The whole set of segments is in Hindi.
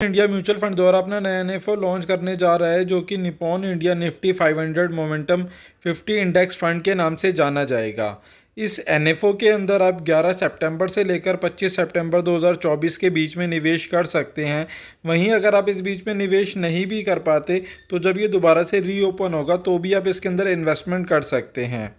इंडिया म्यूचुअल फंड द्वारा अपना नया एनएफओ लॉन्च करने जा रहा है जो कि Nippon India Nifty 500 momentum 50 index fund के नाम से जाना जाएगा। इस एनएफओ के अंदर आप 11 सितंबर से लेकर 25 सितंबर 2024 के बीच में निवेश कर सकते हैं। वहीं अगर आप इस बीच में निवेश नहीं भी कर पाते तो जब ये दोबारा से रीओपन होगा तो भी आप इसके अंदर इन्वेस्टमेंट कर सकते हैं।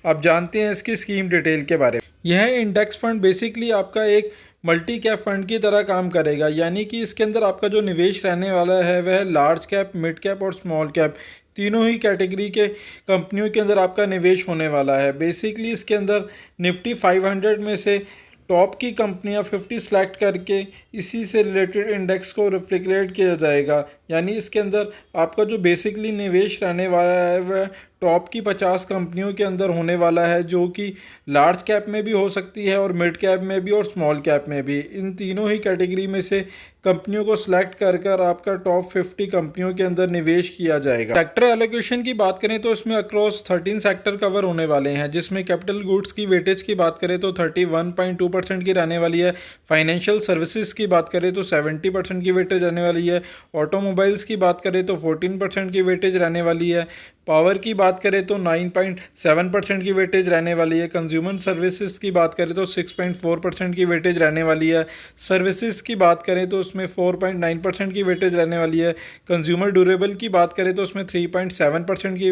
आप जानते हैं इसकी स्कीम डिटेल के बारे में। यह इंडेक्स फंड बेसिकली आपका एक मल्टी कैप फंड की तरह काम करेगा, यानी कि इसके अंदर आपका जो निवेश रहने वाला है वह लार्ज कैप, मिड कैप और स्मॉल कैप तीनों ही कैटेगरी के कंपनियों के अंदर आपका निवेश होने वाला है। बेसिकली इसके अंदर निफ्टी 500 में से टॉप की कंपनियां 50 सेलेक्ट करके इसी से रिलेटेड इंडेक्स को रिफ्लेक्ट किया जाएगा, यानी इसके अंदर आपका जो बेसिकली निवेश रहने वाला है वह टॉप की 50 कंपनियों के अंदर होने वाला है, जो कि लार्ज कैप में भी हो सकती है और मिड कैप में भी और स्मॉल कैप में भी। इन तीनों ही कैटेगरी में से कंपनियों को सिलेक्ट कर आपका टॉप 50 कंपनियों के अंदर निवेश किया जाएगा। सेक्टर एलोकेशन की बात करें तो इसमें अक्रॉस 13 सेक्टर कवर होने वाले हैं, जिसमें कैपिटल गुड्स की वेटेज की बात करें तो 31.2% की रहने वाली है। फाइनेंशियल सर्विसेज की बात करें तो 70% की वेटेज रहने वाली है। ऑटोमोबाइल्स की बात करें तो 14% की वेटेज रहने वाली है। पावर की बात करें तो 9.7% की वेटेज रहने वाली है। कंज्यूमर सर्विसेज की बात करें तो 6.4% की वेटेज रहने वाली है। सर्विसेज की बात करें तो उसमें 4.9% की वेटेज रहने वाली है। कंज्यूमर ड्यूरेबल की बात करें तो उसमें 3.7% की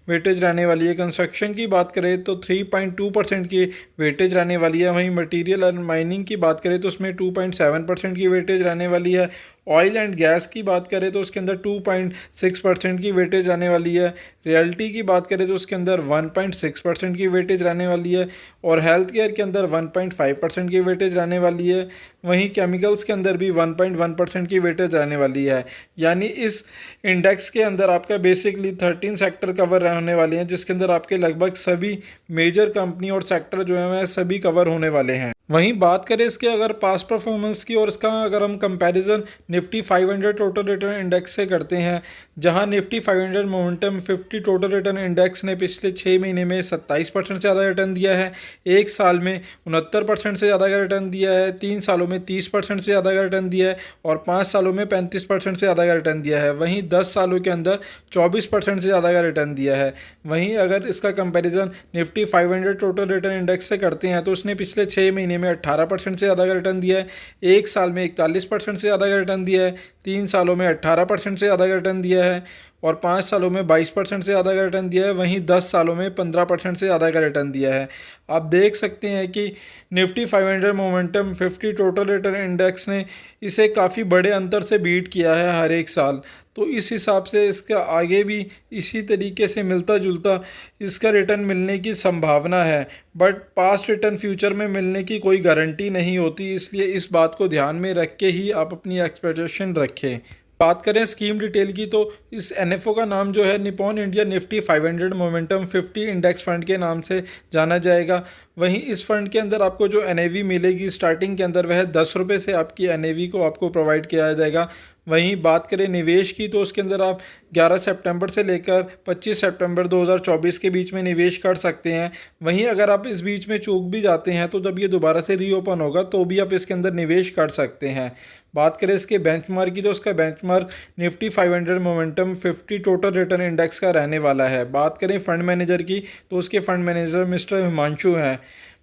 वेटेज रहने वाली है। कंस्ट्रक्शन की बात करें तो 3.2% की वेटेज रहने वाली है। वहीं मटीरियल और माइनिंग की बात करें तो उसमें 2.7% की वेटेज रहने वाली है। ऑयल एंड गैस की बात करें तो उसके अंदर 2.6% की वेटेज आने वाली है। रियल्टी की बात करें तो उसके अंदर 1.6% की वेटेज रहने वाली है और हेल्थ केयर के अंदर 1.5% की वेटेज रहने वाली है। वहीं केमिकल्स के अंदर भी 1.1% की वेटेज रहने वाली है। यानी इस इंडेक्स के अंदर आपका बेसिकली 13 सेक्टर कवर होने वाले हैं, जिसके अंदर आपके लगभग सभी मेजर कंपनी और सेक्टर जो है वह सभी कवर होने वाले हैं। वहीं बात करें इसके अगर पास्ट परफॉर्मेंस की और इसका अगर हम comparison Nifty 500 total return index से करते हैं, जहां Nifty 500 momentum 50 total return index ने पिछले 6 महीने में 27% से ज़्यादा रिटर्न दिया है, एक साल में 69% से ज़्यादा का रिटर्न दिया है, 3 सालों में 30% से ज़्यादा का रिटर्न दिया है और 5 सालों में 35% से ज़्यादा का रिटर्न दिया है। वहीं 10 सालों के अंदर 24% से ज़्यादा का रिटर्न दिया है। वहीं अगर इसका comparison Nifty 500 total return index से करते हैं तो उसने पिछले 6 महीने में 18% से ज़्यादा का रिटर्न दिया है, एक साल में 41% से ज़्यादा का रिटर्न दिया है, 3 सालों में 18% से ज़्यादा का रिटर्न दिया है और 5 सालों में 22% से ज़्यादा का रिटर्न दिया है। वहीं 10 सालों में 15% से ज़्यादा का रिटर्न दिया है। आप देख सकते हैं कि Nifty 500 momentum 50 total return index ने इसे काफ़ी बड़े अंतर से बीट किया है हर एक साल। तो इस हिसाब से इसका आगे भी इसी तरीके से मिलता जुलता इसका रिटर्न मिलने की संभावना है, बट पास्ट रिटर्न फ्यूचर में मिलने की कोई गारंटी नहीं होती, इसलिए इस बात को ध्यान में रख के ही आप अपनी एक्सपेक्टेशन रखें। बात करें स्कीम डिटेल की तो इस एनएफओ का नाम जो है Nippon India Nifty 500 momentum 50 index fund के नाम से जाना जाएगा। वहीं इस फंड के अंदर आपको जो एनएवी मिलेगी स्टार्टिंग के अंदर वह 10 रुपये से आपकी एनएवी को आपको प्रोवाइड किया जाएगा। वहीं बात करें निवेश की तो उसके अंदर आप 11 सितंबर से लेकर 25 सितंबर 2024 के बीच में निवेश कर सकते हैं। वहीं अगर आप इस बीच में चूक भी जाते हैं तो जब ये दोबारा से रीओपन होगा तो भी आप इसके अंदर निवेश कर सकते हैं। बात करें इसके बेंचमार्क की तो उसका benchmark Nifty 500 momentum 50 total return index का रहने वाला है। बात करें फंड मैनेजर की तो उसके फंड मैनेजर मिस्टर हिमांशु हैं।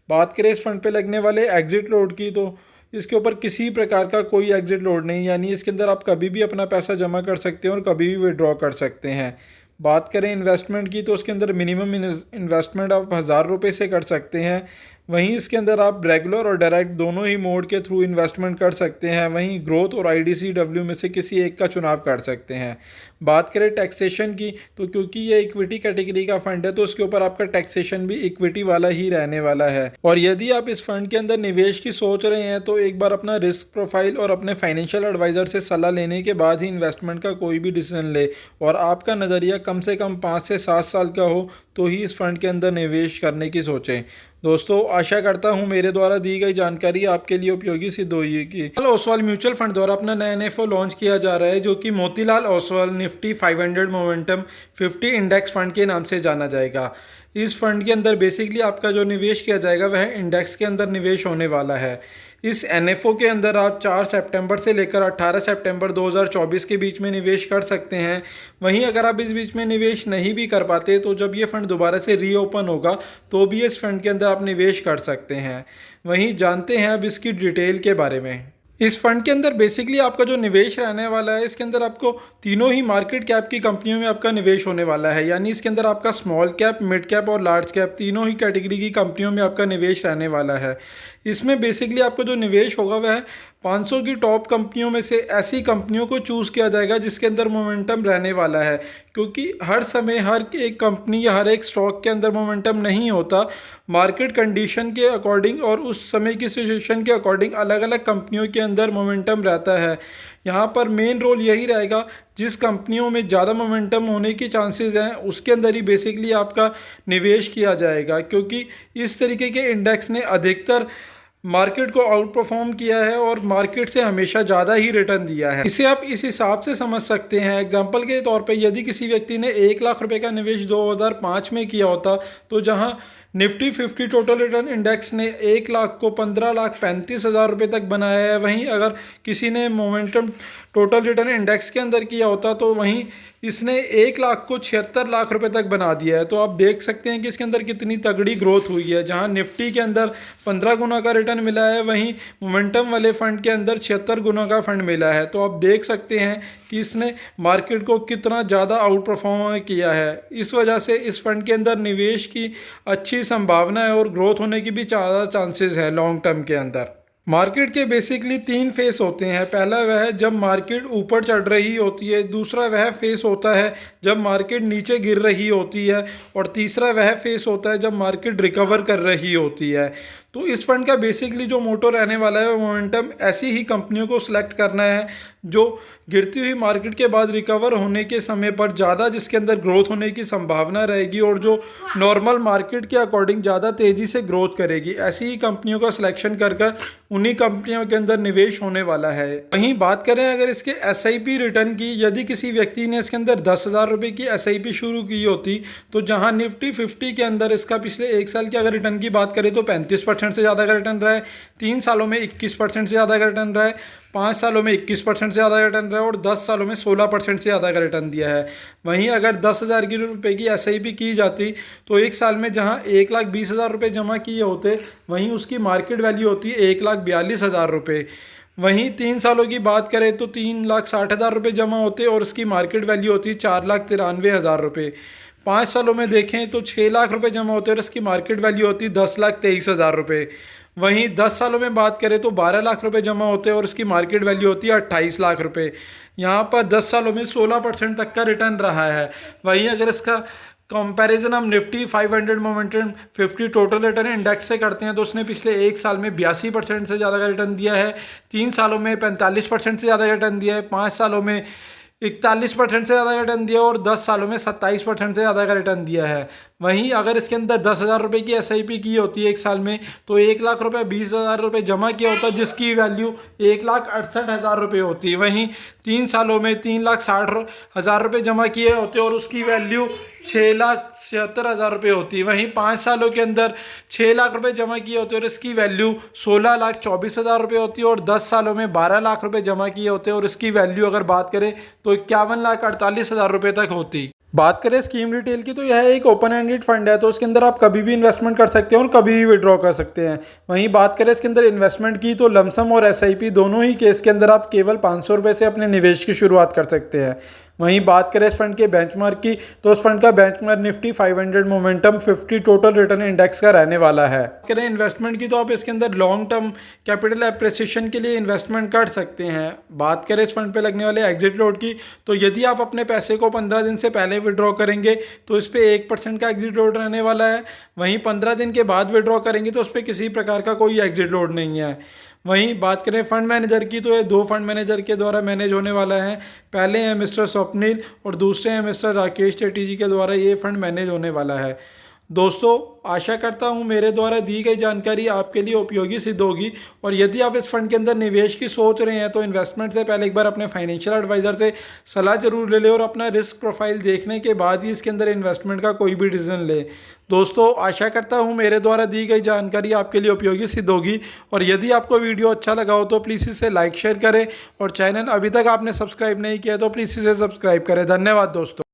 बात करें इस फंड पे लगने वाले एग्जिट लोड की तो इसके ऊपर किसी प्रकार का कोई एग्जिट लोड नहीं, यानी इसके अंदर आप कभी भी अपना पैसा जमा कर सकते हैं और कभी भी विड्रॉ कर सकते हैं। बात करें इन्वेस्टमेंट की तो उसके अंदर मिनिमम इन्वेस्टमेंट आप 1000 रुपये से कर सकते हैं। वहीं इसके अंदर आप रेगुलर और डायरेक्ट दोनों ही मोड के थ्रू इन्वेस्टमेंट कर सकते हैं। वहीं ग्रोथ और आईडीसीडब्ल्यू में से किसी एक का चुनाव कर सकते हैं। बात करें टैक्सेशन की तो क्योंकि ये इक्विटी कैटेगरी का फंड है तो उसके ऊपर आपका टैक्सेशन भी इक्विटी वाला ही रहने वाला है। और यदि आप इस फंड के अंदर निवेश की सोच रहे हैं तो एक बार अपना रिस्क प्रोफाइल और अपने फाइनेंशियल एडवाइज़र से सलाह लेने के बाद ही इन्वेस्टमेंट का कोई भी डिसीजन ले और आपका नज़रिया कम से कम 5 से 7 साल का हो तो ही इस फंड के अंदर निवेश करने की सोचें। दोस्तों आशा करता हूं मेरे द्वारा दी गई जानकारी आपके लिए उपयोगी सिद्ध हुई कि ओसवाल म्यूचुअल फंड द्वारा अपना नया एनएफओ लॉन्च किया जा रहा है जो कि Motilal Oswal Nifty 500 momentum 50 index fund के नाम से जाना जाएगा। इस फंड के अंदर बेसिकली आपका जो निवेश किया जाएगा वह इंडेक्स के अंदर निवेश होने वाला है। इस एनएफओ के अंदर आप 4 सितंबर से लेकर 18 सितंबर 2024 के बीच में निवेश कर सकते हैं। वहीं अगर आप इस बीच में निवेश नहीं भी कर पाते तो जब ये फ़ंड दोबारा से रीओपन होगा तो भी इस फंड के अंदर आप निवेश कर सकते हैं। वहीं जानते हैं अब इसकी डिटेल के बारे में। इस फंड के अंदर बेसिकली आपका जो निवेश रहने वाला है, इसके अंदर आपको तीनों ही मार्केट कैप की कंपनियों में आपका निवेश होने वाला है। यानी इसके अंदर आपका स्मॉल कैप, मिड कैप और लार्ज कैप तीनों ही कैटेगरी की कंपनियों में आपका निवेश रहने वाला है। इसमें बेसिकली आपका जो निवेश होगा वह 500 की टॉप कंपनियों में से ऐसी कंपनियों को चूज़ किया जाएगा जिसके अंदर मोमेंटम रहने वाला है, क्योंकि हर समय हर एक कंपनी या हर एक स्टॉक के अंदर मोमेंटम नहीं होता। मार्केट कंडीशन के अकॉर्डिंग और उस समय की सिचुएशन के अकॉर्डिंग अलग अलग कंपनियों के अंदर मोमेंटम रहता है। यहाँ पर मेन रोल यही रहेगा, जिस कंपनियों में ज़्यादा मोमेंटम होने की चांसेस हैं उसके अंदर ही बेसिकली आपका निवेश किया जाएगा, क्योंकि इस तरीके के इंडेक्स ने अधिकतर मार्केट को आउट परफॉर्म किया है और मार्केट से हमेशा ज़्यादा ही रिटर्न दिया है। इसे आप इस हिसाब से समझ सकते हैं, एग्जांपल के तौर पे यदि किसी व्यक्ति ने 1 लाख रुपए का निवेश 2005 में किया होता तो जहां निफ्टी 50 टोटल रिटर्न इंडेक्स ने 1 लाख को 15,35,000 रुपये तक बनाया है, वहीं अगर किसी ने मोमेंटम टोटल रिटर्न इंडेक्स के अंदर किया होता तो वहीं इसने 1 लाख को 76 लाख रुपए तक बना दिया है। तो आप देख सकते हैं कि इसके अंदर कितनी तगड़ी ग्रोथ हुई है। जहां निफ्टी के अंदर 15 गुना का रिटर्न मिला है, वहीं मोमेंटम वाले फंड के अंदर 76 गुना का फंड मिला है। तो आप देख सकते हैं कि इसने मार्केट को कितना ज़्यादा आउट परफॉर्म किया है। इस वजह से इस फंड के अंदर निवेश की अच्छी संभावना है और ग्रोथ होने की भी ज़्यादा चांसेस है लॉन्ग टर्म के अंदर। मार्केट के बेसिकली 3 फेस होते हैं। पहला वह जब मार्केट ऊपर चढ़ रही होती है, दूसरा वह फेस होता है जब मार्केट नीचे गिर रही होती है और तीसरा वह फेस होता है जब मार्केट रिकवर कर रही होती है। तो इस फंड का बेसिकली जो मोटो रहने वाला है वो मोमेंटम ऐसी ही कंपनियों को सिलेक्ट करना है जो गिरती हुई मार्केट के बाद रिकवर होने के समय पर ज़्यादा जिसके अंदर ग्रोथ होने की संभावना रहेगी और जो नॉर्मल मार्केट के अकॉर्डिंग ज़्यादा तेज़ी से ग्रोथ करेगी, ऐसी ही कंपनियों का सिलेक्शन कर उन्हीं कंपनियों के अंदर निवेश होने वाला है। वहीं बात करें अगर इसके SIP रिटर्न की, यदि किसी व्यक्ति ने इसके अंदर 10,000 रुपये की SIP शुरू की होती तो जहां निफ्टी 50 के अंदर इसका पिछले 1 साल की अगर रिटर्न की बात करें तो 35% से ज़्यादा का रिटर्न रहा है, 3 सालों में 21% से ज़्यादा का रिटर्न रहा है, 5 सालों में 21% से ज़्यादा का रिटर्न रहा है और 10 सालों में 16% से ज़्यादा का रिटर्न दिया है। वहीं अगर 10,000 रुपये की SIP की जाती तो 1 साल में जहां 1,20,000 रुपये जमा किए होते वहीं उसकी मार्केट वैल्यू होती है 1,42,000 रुपये। वहीं 3 सालों की बात करें तो 3,60,000 रुपये जमा होते और उसकी मार्केट वैल्यू होती है 4,93,000 रुपये। 5 सालों में देखें तो 6 लाख रुपए जमा होते हैं और इसकी मार्केट वैल्यू होती है 10,23,000 रुपये। वहीं 10 सालों में बात करें तो 12 लाख रुपए जमा होते हैं और इसकी मार्केट वैल्यू होती है 28 लाख रुपए। यहाँ पर 10 सालों में 16% तक का रिटर्न रहा है। वहीं अगर इसका कंपैरिजन हम Nifty 500 momentum 50 total return index से करते हैं तो उसने पिछले 1 साल में 82% से ज़्यादा का रिटर्न दिया है, 3 सालों में 45% से ज़्यादा का रिटर्न दिया है, 5 सालों में 41% से ज़्यादा का रिटर्न दिया और 10 सालों में 27% से ज़्यादा का रिटर्न दिया है। वहीं अगर इसके अंदर 10,000 रुपये की SIP की होती है 1 साल में तो 1 लाख रुपये 20,000 रुपये जमा किया होता है जिसकी वैल्यू 1,68,000 रुपये होती है। वहीं 3 सालों में 3,60,000 रुपये जमा किए होते और उसकी वैल्यू 6,76,000 रुपये होती है। वहीं 5 सालों के अंदर 6 लाख रुपये जमा किए होते और इसकी वैल्यू 16,24,000 रुपये होती है और 10 सालों में 12 लाख रुपये जमा किए होते और इसकी वैल्यू अगर बात करें तो 51,48,000 रुपये तक होती। बात करें स्कीम डिटेल की तो यह एक ओपन एंडेड फंड है, तो उसके अंदर आप कभी भी इन्वेस्टमेंट कर सकते हैं और कभी भी विड्रॉ कर सकते हैं। वहीं बात करें इसके अंदर इन्वेस्टमेंट की तो लमसम और SIP दोनों ही केस के अंदर आप केवल 500 रुपये से अपने निवेश की शुरुआत कर सकते हैं। वहीं बात करें इस फंड के बेंचमार्क की तो इस फंड का benchmark Nifty 500 momentum 50 total return index का रहने वाला है। करें इन्वेस्टमेंट की तो आप इसके अंदर लॉन्ग टर्म कैपिटल एप्रिसिएशन के लिए इन्वेस्टमेंट कर सकते हैं। बात करें इस फंड पे लगने वाले एग्जिट लोड की तो यदि आप अपने पैसे को 15 दिन से पहले विड्रॉ करेंगे तो इस पर 1% का एग्जिट लोड रहने वाला है। वहीं 15 दिन के बाद विड्रॉ करेंगे तो उस पर किसी प्रकार का कोई एग्जिट लोड नहीं है। वहीं बात करें फंड मैनेजर की तो ये 2 फंड मैनेजर के द्वारा मैनेज होने वाला है। पहले हैं मिस्टर स्वप्निल और दूसरे हैं मिस्टर राकेश चेट्टी जी के द्वारा ये फंड मैनेज होने वाला है। दोस्तों आशा करता हूं मेरे द्वारा दी गई जानकारी आपके लिए उपयोगी सिद्ध होगी। और यदि आप इस फंड के अंदर निवेश की सोच रहे हैं तो इन्वेस्टमेंट से पहले एक बार अपने फाइनेंशियल एडवाइज़र से सलाह जरूर ले लें और अपना रिस्क प्रोफाइल देखने के बाद ही इसके अंदर इन्वेस्टमेंट का कोई भी डिसीजन ले। दोस्तों आशा करता हूं मेरे द्वारा दी गई जानकारी आपके लिए उपयोगी सिद्ध होगी। और यदि आपको वीडियो अच्छा लगा हो तो प्लीज़ इसे लाइक शेयर करें और चैनल अभी तक आपने सब्सक्राइब नहीं किया तो प्लीज़ इसे सब्सक्राइब करें। धन्यवाद दोस्तों।